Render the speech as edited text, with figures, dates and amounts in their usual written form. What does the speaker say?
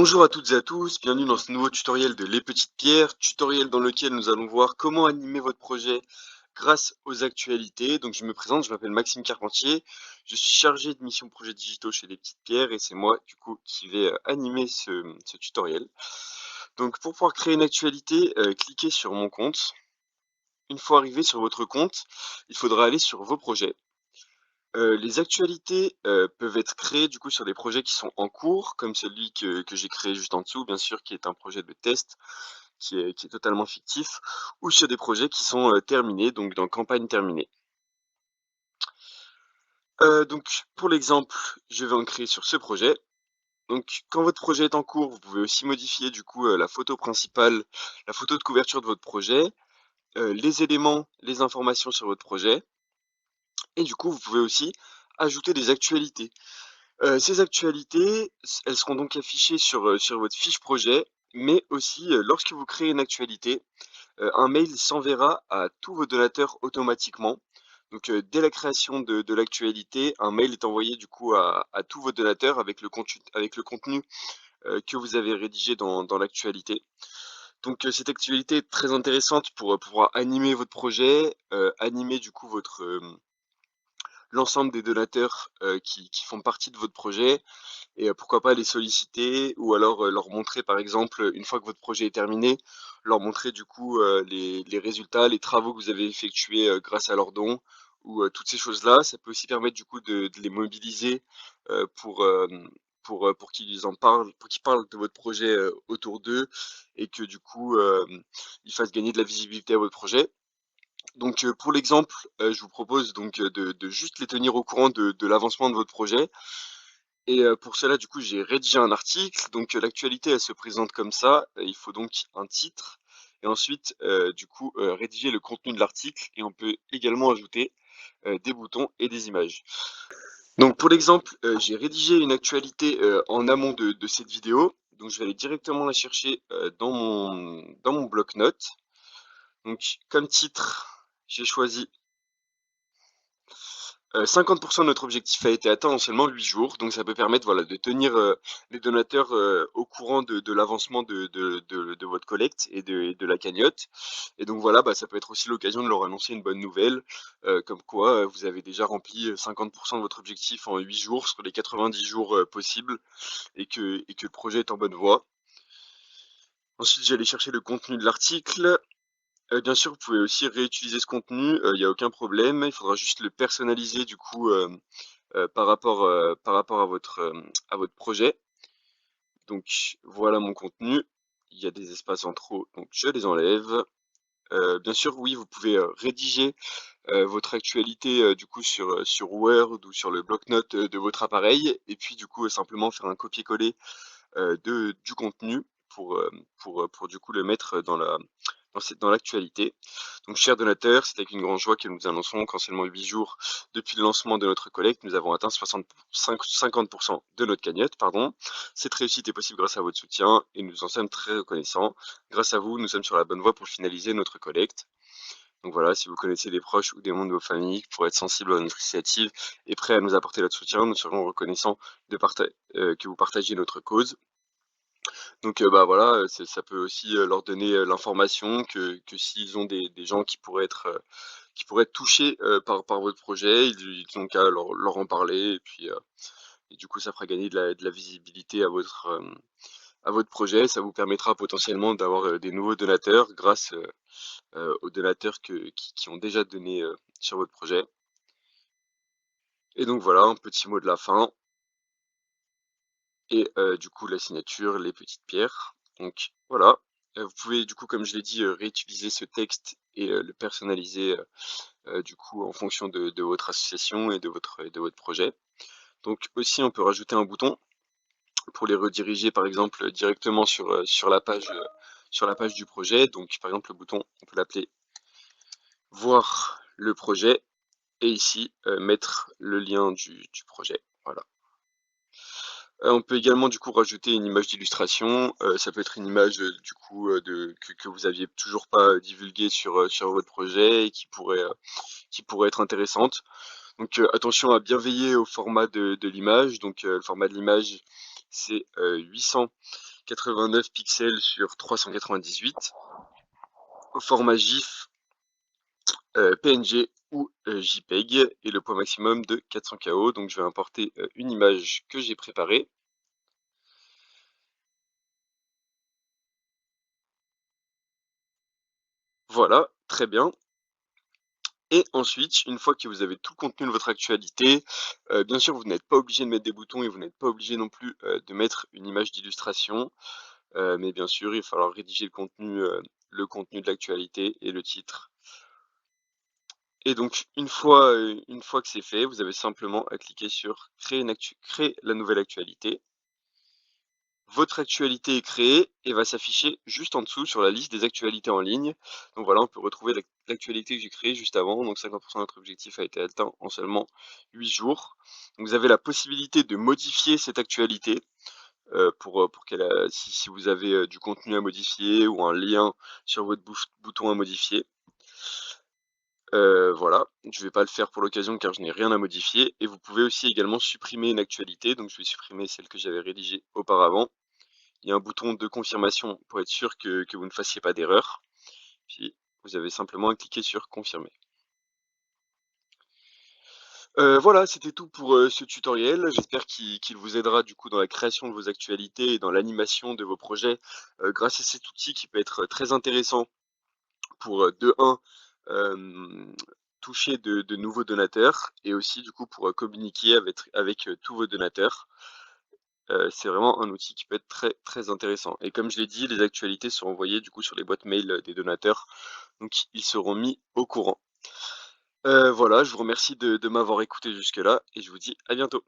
Bonjour à toutes et à tous, bienvenue dans ce nouveau tutoriel de Les Petites Pierres, tutoriel dans lequel nous allons voir comment animer votre projet grâce aux actualités. Donc je me présente, je m'appelle Maxime Carpentier, je suis chargé de mission projets digitaux chez Les Petites Pierres et c'est moi du coup qui vais animer ce tutoriel. Donc pour pouvoir créer une actualité, cliquez sur mon compte. Une fois arrivé sur votre compte, il faudra aller sur vos projets. Les actualités, peuvent être créées du coup sur des projets qui sont en cours, comme celui que j'ai créé juste en dessous, bien sûr, qui est un projet de test, qui est totalement fictif, ou sur des projets qui sont, terminés, donc dans campagne terminée. Donc pour l'exemple, je vais en créer sur ce projet. Donc quand votre projet est en cours, vous pouvez aussi modifier du coup, la photo principale, la photo de couverture de votre projet, les éléments, les informations sur votre projet et du coup, vous pouvez aussi ajouter des actualités. Ces actualités, elles seront donc affichées sur votre fiche projet, mais aussi, lorsque vous créez une actualité, un mail s'enverra à tous vos donateurs automatiquement. Donc, dès la création de l'actualité, un mail est envoyé du coup à tous vos donateurs avec le contenu, que vous avez rédigé dans l'actualité. Donc, cette actualité est très intéressante pour, pouvoir animer votre projet, animer du coup l'ensemble des donateurs, qui font partie de votre projet et pourquoi pas les solliciter ou alors, leur montrer par exemple, une fois que votre projet est terminé, leur montrer du coup, les résultats, les travaux que vous avez effectués, grâce à leurs dons ou, toutes ces choses-là. Ça peut aussi permettre du coup de les mobiliser, pour qu'ils en parlent, pour qu'ils parlent de votre projet, autour d'eux et que du coup, ils fassent gagner de la visibilité à votre projet. Donc, pour l'exemple, je vous propose donc, de juste les tenir au courant de l'avancement de votre projet et pour cela, du coup, j'ai rédigé un article. Donc, l'actualité, elle se présente comme ça. Il faut donc un titre et ensuite, du coup, rédiger le contenu de l'article et on peut également ajouter, des boutons et des images. Donc pour l'exemple, j'ai rédigé une actualité, en amont de cette vidéo. Donc je vais aller directement la chercher, dans mon bloc-notes. Donc comme titre, j'ai choisi 50 de notre objectif a été atteint en seulement 8 jours, donc ça peut permettre, voilà, de tenir, les donateurs, au courant de l'avancement de votre collecte et de la cagnotte et donc voilà, bah, ça peut être aussi l'occasion de leur annoncer une bonne nouvelle, comme quoi, vous avez déjà rempli, 50 de votre objectif en 8 jours sur les 90 jours, possibles et que le projet est en bonne voie. Ensuite, j'ai allé chercher le contenu de l'article. Bien sûr, vous pouvez aussi réutiliser ce contenu, il y a aucun problème. Il faudra juste le personnaliser du coup, par rapport à votre projet. Donc voilà mon contenu. Il y a des espaces en trop, donc je les enlève. Bien sûr, oui, vous pouvez, rédiger, votre actualité, du coup sur Word ou sur le bloc-notes, de votre appareil et puis du coup, simplement faire un copier-coller, du contenu pour du coup le mettre dans l'actualité. Donc, chers donateurs, c'est avec une grande joie que nous annonçons qu'en seulement 8 jours depuis le lancement de notre collecte, nous avons atteint 50% de notre cagnotte, pardon. Cette réussite est possible grâce à votre soutien et nous en sommes très reconnaissants. Grâce à vous, nous sommes sur la bonne voie pour finaliser notre collecte. Donc voilà, si vous connaissez des proches ou des membres de vos familles qui pourraient être sensibles à notre initiative et prêts à nous apporter notre soutien, nous serons reconnaissants que vous partagiez notre cause. Donc, bah, voilà, ça peut aussi, leur donner, l'information que s'ils ont des gens qui pourraient être touchés, par votre projet, ils ont qu'à leur en parler et puis, et du coup, ça fera gagner de la visibilité à votre projet. Ça vous permettra potentiellement d'avoir, des nouveaux donateurs grâce, aux donateurs qui ont déjà donné, sur votre projet et donc voilà, un petit mot de la fin et du coup la signature, les petites pierres. Donc voilà, vous pouvez du coup, comme je l'ai dit, réutiliser ce texte et le personnaliser, du coup en fonction de votre association et de votre projet. Donc aussi, on peut rajouter un bouton pour les rediriger, par exemple, directement sur la page du projet. Donc par exemple, le bouton, on peut l'appeler «Voir le projet» et ici, mettre le lien du projet. Voilà. On peut également du coup rajouter une image d'illustration, ça peut être une image, du coup, que vous aviez toujours pas, divulguée sur votre projet et qui pourrait être intéressante. Donc, attention à bien veiller au format de l'image. Donc, le format de l'image, c'est, 800 89 pixels sur 398 au format GIF, PNG ou JPEG et le poids maximum de 400 KO. Donc je vais importer une image que j'ai préparée. Voilà, très bien. Et ensuite, une fois que vous avez tout le contenu de votre actualité, bien sûr, vous n'êtes pas obligé de mettre des boutons et vous n'êtes pas obligé non plus de mettre une image d'illustration. Mais bien sûr, il va falloir rédiger le contenu de l'actualité et le titre. Et donc une fois que c'est fait, vous avez simplement à cliquer sur créer la nouvelle actualité. Votre actualité est créée et va s'afficher juste en dessous sur la liste des actualités en ligne. Donc voilà, on peut retrouver l'actualité que j'ai créée juste avant. Donc 50% de notre objectif a été atteint en seulement 8 jours. Donc vous avez la possibilité de modifier cette actualité pour qu'elle, si vous avez du contenu à modifier ou un lien sur votre bouton à modifier. Voilà, je vais pas le faire pour l'occasion car je n'ai rien à modifier et vous pouvez aussi également supprimer une actualité. Donc je vais supprimer celle que j'avais rédigée auparavant. Il y a un bouton de confirmation pour être sûr que vous ne fassiez pas d'erreur. Puis vous avez simplement à cliquer sur confirmer. Voilà, c'était tout pour, ce tutoriel. J'espère qu'il vous aidera du coup dans la création de vos actualités et dans l'animation de vos projets, grâce à cet outil qui peut être très intéressant pour, de 1, toucher de nouveaux donateurs et aussi du coup pour, communiquer avec tous vos donateurs. C'est vraiment un outil qui peut être très, très intéressant et comme je l'ai dit, les actualités sont envoyées du coup sur les boîtes mail, des donateurs, donc ils seront mis au courant. Voilà, je vous remercie de m'avoir écouté jusque là et je vous dis à bientôt.